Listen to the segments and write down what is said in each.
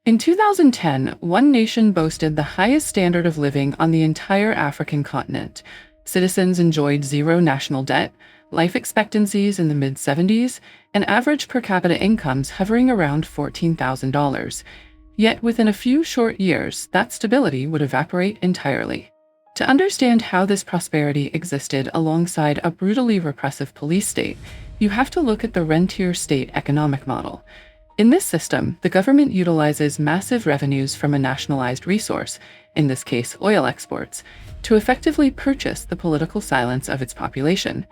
In 2010, one nation boasted the highest standard of living on the entire African continent. Citizens enjoyed zero national debt, life expectancies in the mid-70s, and average per capita incomes hovering around $14,000. Yet within a few short years, that stability would evaporate entirely. To understand how this prosperity existed alongside a brutally repressive police state, you have to look at the rentier state economic model. In this system, the government utilizes massive revenues from a nationalized resource, in this case oil exports, to effectively purchase the political silence of its population.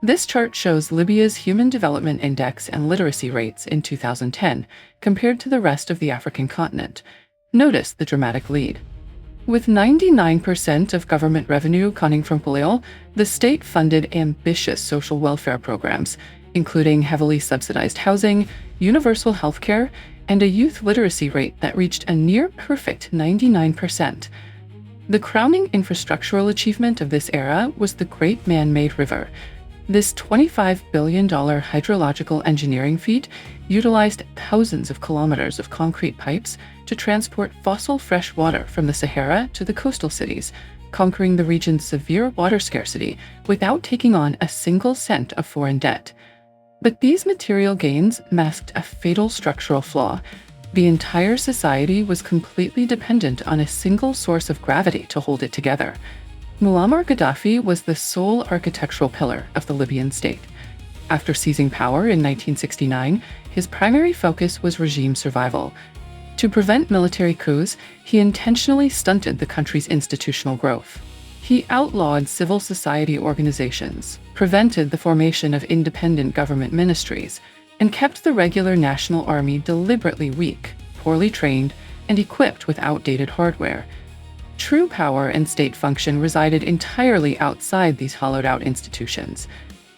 This chart shows Libya's Human Development Index and literacy rates in 2010 compared to the rest of the African continent. Notice the dramatic lead. With 99% of government revenue coming from oil, the state funded ambitious social welfare programs, including heavily subsidized housing, universal healthcare, and a youth literacy rate that reached a near-perfect 99%. The crowning infrastructural achievement of this era was the Great Man-Made River. This $25 billion hydrological engineering feat utilized thousands of kilometers of concrete pipes to transport fossil fresh water from the Sahara to the coastal cities, conquering the region's severe water scarcity without taking on a single cent of foreign debt. But these material gains masked a fatal structural flaw. The entire society was completely dependent on a single source of gravity to hold it together. Muammar Gaddafi was the sole architectural pillar of the Libyan state. After seizing power in 1969, his primary focus was regime survival. To prevent military coups, he intentionally stunted the country's institutional growth. He outlawed civil society organizations, prevented the formation of independent government ministries, and kept the regular national army deliberately weak, poorly trained, and equipped with outdated hardware. True power and state function resided entirely outside these hollowed-out institutions.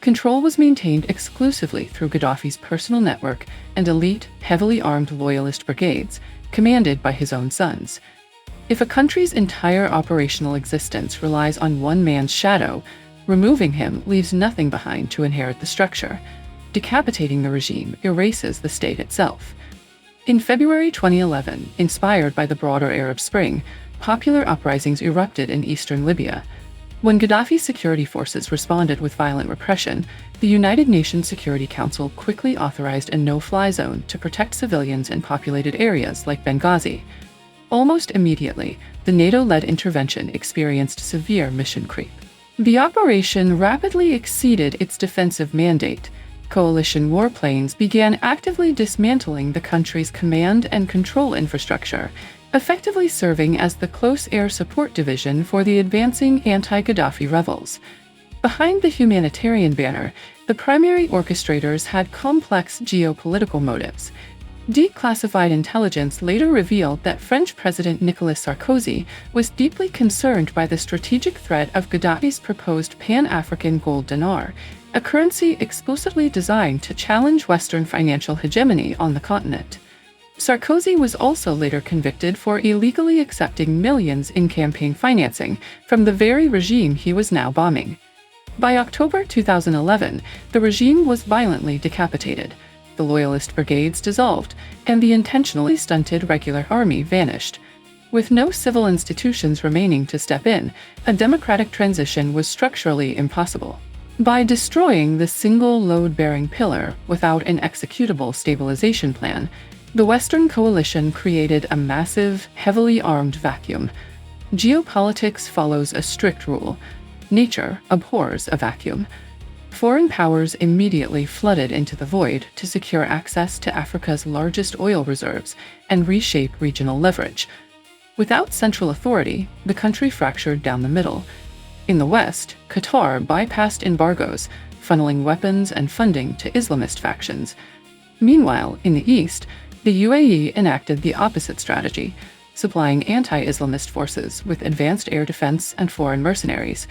Control was maintained exclusively through Gaddafi's personal network and elite, heavily armed loyalist brigades, commanded by his own sons. If a country's entire operational existence relies on one man's shadow, removing him leaves nothing behind to inherit the structure. Decapitating the regime erases the state itself. In February 2011, inspired by the broader Arab Spring, popular uprisings erupted in eastern Libya. When Gaddafi's security forces responded with violent repression, the United Nations Security Council quickly authorized a no-fly zone to protect civilians in populated areas like Benghazi. Almost immediately, the NATO-led intervention experienced severe mission creep. The operation rapidly exceeded its defensive mandate. Coalition warplanes began actively dismantling the country's command and control infrastructure, effectively serving as the close air support division for the advancing anti-Gaddafi rebels. Behind the humanitarian banner, the primary orchestrators had complex geopolitical motives. Declassified intelligence later revealed that French President Nicolas Sarkozy was deeply concerned by the strategic threat of Gaddafi's proposed Pan-African Gold Dinar, a currency explicitly designed to challenge Western financial hegemony on the continent. Sarkozy was also later convicted for illegally accepting millions in campaign financing from the very regime he was now bombing. By October 2011, the regime was violently decapitated, the loyalist brigades dissolved, and the intentionally stunted regular army vanished. With no civil institutions remaining to step in, a democratic transition was structurally impossible. By destroying the single load-bearing pillar without an executable stabilization plan, the Western coalition created a massive, heavily armed vacuum. Geopolitics follows a strict rule. Nature abhors a vacuum. Foreign powers immediately flooded into the void to secure access to Africa's largest oil reserves and reshape regional leverage. Without central authority, the country fractured down the middle. In the West, Qatar bypassed embargoes, funneling weapons and funding to Islamist factions. Meanwhile, in the East, the UAE enacted the opposite strategy, supplying anti-Islamist forces with advanced air defense and foreign mercenaries.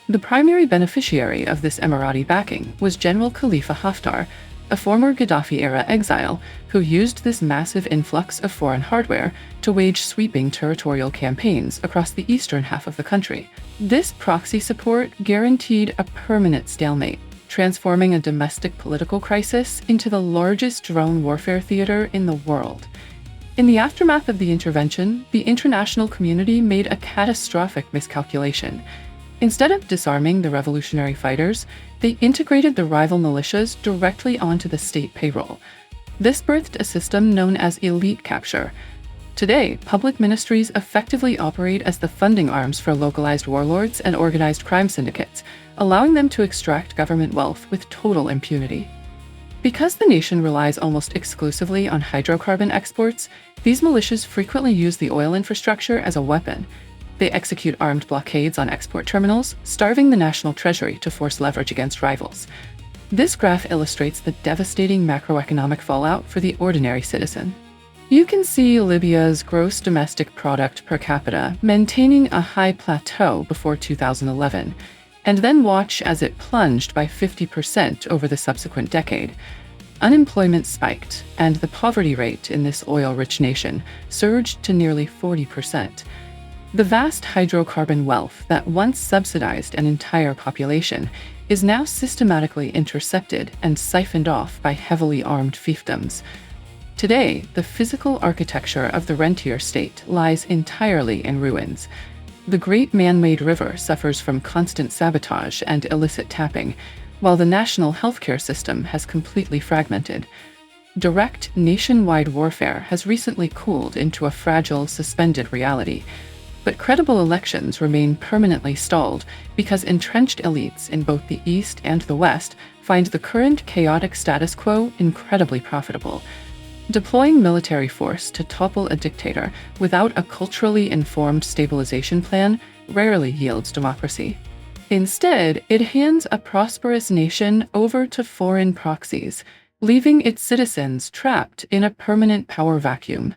The primary beneficiary of this Emirati backing was General Khalifa Haftar, a former Gaddafi-era exile who used this massive influx of foreign hardware to wage sweeping territorial campaigns across the eastern half of the country. This proxy support guaranteed a permanent stalemate, transforming a domestic political crisis into the largest drone warfare theater in the world. In the aftermath of the intervention, the international community made a catastrophic miscalculation. Instead of disarming the revolutionary fighters, they integrated the rival militias directly onto the state payroll. This birthed a system known as elite capture. Today, public ministries effectively operate as the funding arms for localized warlords and organized crime syndicates, allowing them to extract government wealth with total impunity. Because the nation relies almost exclusively on hydrocarbon exports, these militias frequently use the oil infrastructure as a weapon. They execute armed blockades on export terminals, starving the national treasury to force leverage against rivals. This graph illustrates the devastating macroeconomic fallout for the ordinary citizen. You can see Libya's gross domestic product per capita maintaining a high plateau before 2011, and then watch as it plunged by 50% over the subsequent decade. Unemployment spiked, and the poverty rate in this oil-rich nation surged to nearly 40%. The vast hydrocarbon wealth that once subsidized an entire population is now systematically intercepted and siphoned off by heavily armed fiefdoms. Today, the physical architecture of the rentier state lies entirely in ruins. The great man-made river suffers from constant sabotage and illicit tapping, while the national healthcare system has completely fragmented. Direct nationwide warfare has recently cooled into a fragile, suspended reality. But credible elections remain permanently stalled because entrenched elites in both the East and the West find the current chaotic status quo incredibly profitable. Deploying military force to topple a dictator without a culturally informed stabilization plan rarely yields democracy. Instead, it hands a prosperous nation over to foreign proxies, leaving its citizens trapped in a permanent power vacuum.